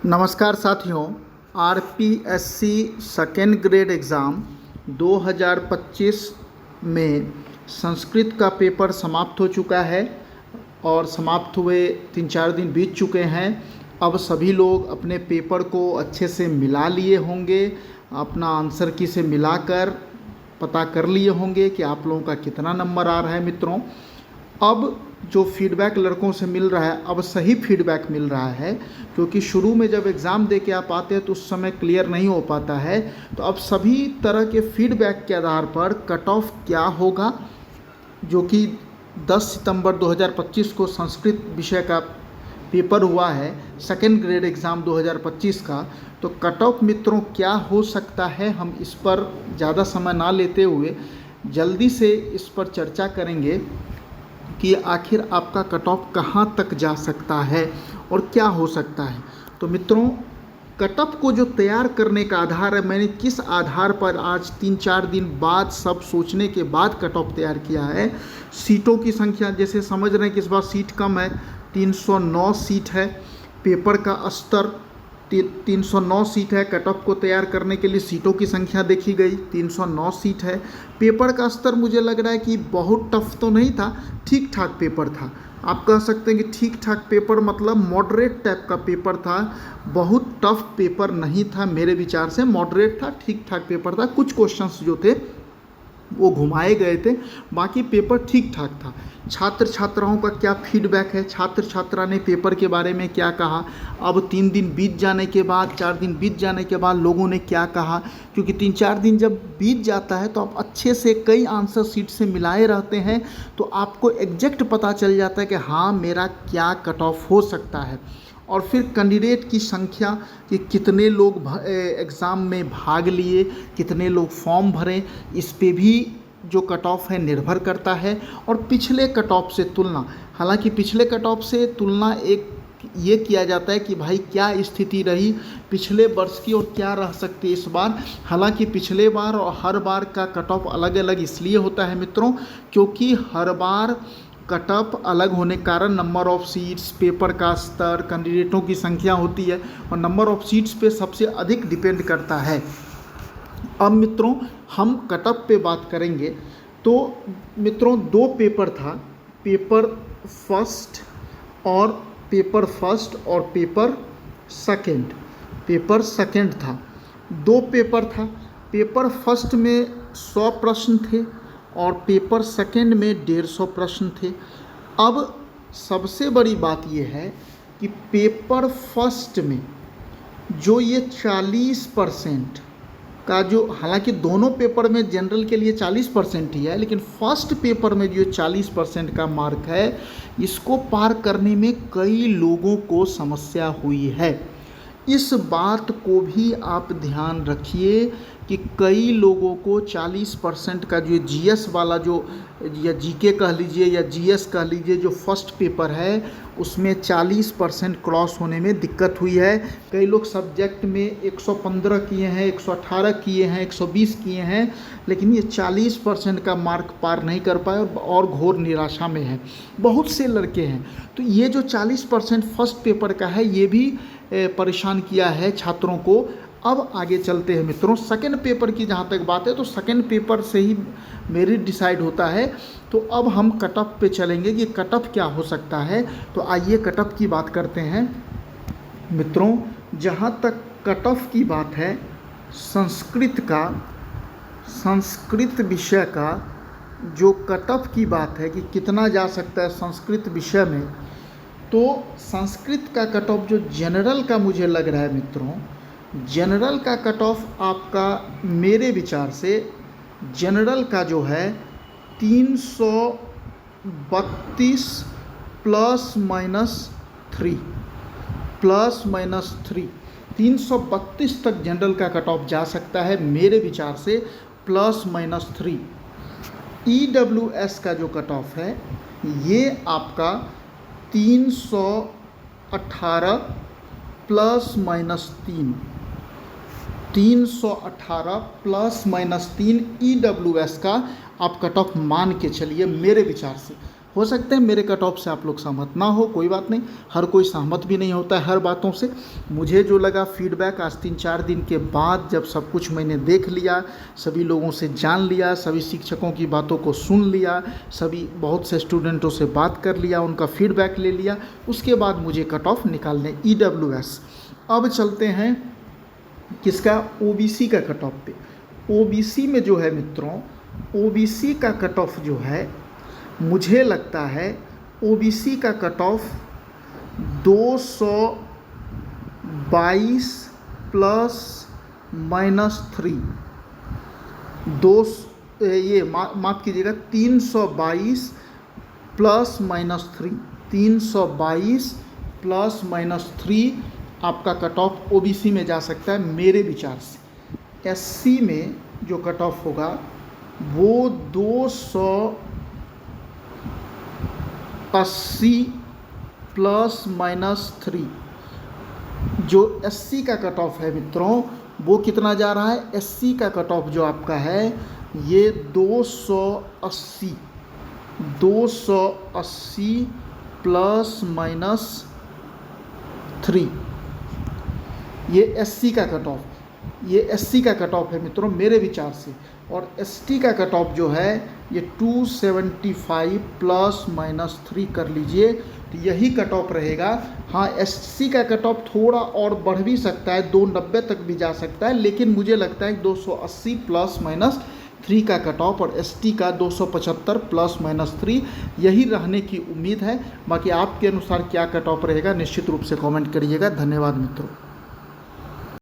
नमस्कार साथियों। RPSC second grade exam 2025 में संस्कृत का पेपर समाप्त हो चुका है और समाप्त हुए 3-4 दिन बीत चुके हैं। अब सभी लोग अपने पेपर को अच्छे से मिला लिए होंगे, अपना आंसर की से मिलाकर पता कर लिए होंगे कि आप लोगों का कितना नंबर आ रहा है। मित्रों, अब जो फीडबैक लड़कों से मिल रहा है, अब सही फीडबैक मिल रहा है, क्योंकि शुरू में जब एग्ज़ाम दे के आप आते हैं तो उस समय क्लियर नहीं हो पाता है। तो अब सभी तरह के फीडबैक के आधार पर कट ऑफ क्या होगा, जो कि 10 सितंबर 2025 को संस्कृत विषय का पेपर हुआ है, सेकेंड ग्रेड एग्ज़ाम 2025 का, तो कट ऑफ मित्रों क्या हो सकता है, हम इस पर ज़्यादा समय ना लेते हुए जल्दी से इस पर चर्चा करेंगे कि आखिर आपका कट ऑफ कहाँ तक जा सकता है और क्या हो सकता है। तो मित्रों, कट ऑफ को जो तैयार करने का आधार है, मैंने किस आधार पर आज 3-4 दिन बाद सब सोचने के बाद कट ऑफ तैयार किया है। सीटों की संख्या, जैसे समझ रहे हैं कि इस बार सीट कम है, 309 सीट है। पेपर का स्तर 309 सीट है। कट ऑफ को तैयार करने के लिए सीटों की संख्या देखी गई, 309 सीट है। पेपर का स्तर मुझे लग रहा है कि बहुत टफ तो नहीं था, ठीक ठाक पेपर था। आप कह सकते हैं कि ठीक ठाक पेपर मतलब मॉडरेट टाइप का पेपर था, बहुत टफ पेपर नहीं था। मेरे विचार से मॉडरेट था, ठीक ठाक पेपर था। कुछ क्वेश्चंस जो थे वो घुमाए गए थे, बाकी पेपर ठीक ठाक था। छात्र छात्राओं का क्या फीडबैक है, छात्र छात्रा ने पेपर के बारे में क्या कहा, अब 3 दिन बीत जाने के बाद, 4 दिन बीत जाने के बाद लोगों ने क्या कहा, क्योंकि 3-4 दिन जब बीत जाता है तो आप अच्छे से कई आंसर सीट से मिलाए रहते हैं, तो आपको एग्जैक्ट पता चल जाता है कि हाँ मेरा क्या कट ऑफ हो सकता है। और फिर कैंडिडेट की संख्या कि कितने लोग एग्ज़ाम में भाग लिए, कितने लोग फॉर्म भरें, इस पे भी जो कट ऑफ है निर्भर करता है। और पिछले कट ऑफ से तुलना, हालांकि पिछले कट ऑफ से तुलना एक ये किया जाता है कि भाई क्या स्थिति रही पिछले वर्ष की और क्या रह सकती है इस बार। हालांकि पिछले बार और हर बार का कट ऑफ अलग अलग इसलिए होता है मित्रों, क्योंकि हर बार कट ऑफ अलग होने के कारण नंबर ऑफ़ सीट्स, पेपर का स्तर, कैंडिडेटों की संख्या होती है और नंबर ऑफ़ सीट्स पे सबसे अधिक डिपेंड करता है। अब मित्रों, हम कट ऑफ पे बात करेंगे तो मित्रों 2 पेपर था, पेपर फर्स्ट और पेपर सेकंड था। 2 पेपर था। पेपर फर्स्ट में 100 प्रश्न थे और पेपर सेकंड में 150 प्रश्न थे। अब सबसे बड़ी बात यह है कि पेपर फर्स्ट में जो ये 40% का जो, हालांकि दोनों पेपर में जनरल के लिए 40% ही है, लेकिन फर्स्ट पेपर में जो 40% का मार्क है, इसको पार करने में कई लोगों को समस्या हुई है। इस बात को भी आप ध्यान रखिए कि कई लोगों को 40% का जो जीएस वाला जो, या जीके कह लीजिए या जीएस कह लीजिए, जो फर्स्ट पेपर है उसमें 40% क्रॉस होने में दिक्कत हुई है। कई लोग सब्जेक्ट में 115 किए हैं, 118 किए हैं, 120 किए हैं, लेकिन ये 40% का मार्क पार नहीं कर पाए और घोर निराशा में है। बहुत से लड़के हैं। तो ये जो 40% फर्स्ट पेपर का है, ये भी परेशान किया है छात्रों को। अब आगे चलते हैं मित्रों, सेकंड पेपर की जहाँ तक बात है तो सेकंड पेपर से ही मेरिट डिसाइड होता है। तो अब हम कट ऑफ पे चलेंगे कि कट ऑफ क्या हो सकता है। तो आइए कट ऑफ की बात करते हैं मित्रों। जहाँ तक कट ऑफ की बात है, संस्कृत विषय का जो कट ऑफ की बात है कि कितना जा सकता है संस्कृत विषय में, तो संस्कृत का कट ऑफ जो जनरल का मुझे लग रहा है मित्रों, जनरल का कट ऑफ आपका मेरे विचार से जनरल का जो है 332 +-3 332 तक जनरल का कट ऑफ जा सकता है मेरे विचार से, +-3। ईडब्ल्यूएस का जो कट ऑफ है ये आपका 318 +-3, 318 +-3 ईडब्ल्यूएस का आप कट ऑफ मान के चलिए मेरे विचार से। हो सकते हैं मेरे कट ऑफ से आप लोग सहमत ना हो, कोई बात नहीं, हर कोई सहमत भी नहीं होता है हर बातों से। मुझे जो लगा फीडबैक आज 3-4 दिन के बाद जब सब कुछ मैंने देख लिया, सभी लोगों से जान लिया, सभी शिक्षकों की बातों को सुन लिया, सभी बहुत से स्टूडेंटों से बात कर लिया, उनका फीडबैक ले लिया, उसके बाद मुझे कट ऑफ निकालने EWS। अब चलते हैं किसका, OBC का कट ऑफ पे। OBC में जो है मित्रों, OBC का कट ऑफ जो है, मुझे लगता है OBC का कट ऑफ 222 प्लस माइनस 3, माफ़ कीजिएगा 322 प्लस माइनस 3, 322 प्लस माइनस 3 आपका कट ऑफ OBC में जा सकता है मेरे विचार से। SC में जो कट ऑफ होगा वो 280 प्लस माइनस 3। जो SC का कट ऑफ है मित्रों वो कितना जा रहा है, SC का कट ऑफ जो आपका है ये 280 प्लस माइनस 3, ये SC का कट ऑफ, ये SC का कट ऑफ है मित्रों मेरे विचार से। और ST का कट ऑफ जो है ये 275 प्लस माइनस 3 कर लीजिए, तो यही कट ऑफ रहेगा। हाँ, SC का कट ऑफ थोड़ा और बढ़ भी सकता है, 290 तक भी जा सकता है, लेकिन मुझे लगता है 280 प्लस माइनस 3 का कट ऑफ और ST का 275 प्लस माइनस 3 यही रहने की उम्मीद है। बाकी आपके अनुसार क्या कट ऑफ रहेगा निश्चित रूप से कमेंट करिएगा। धन्यवाद मित्रों।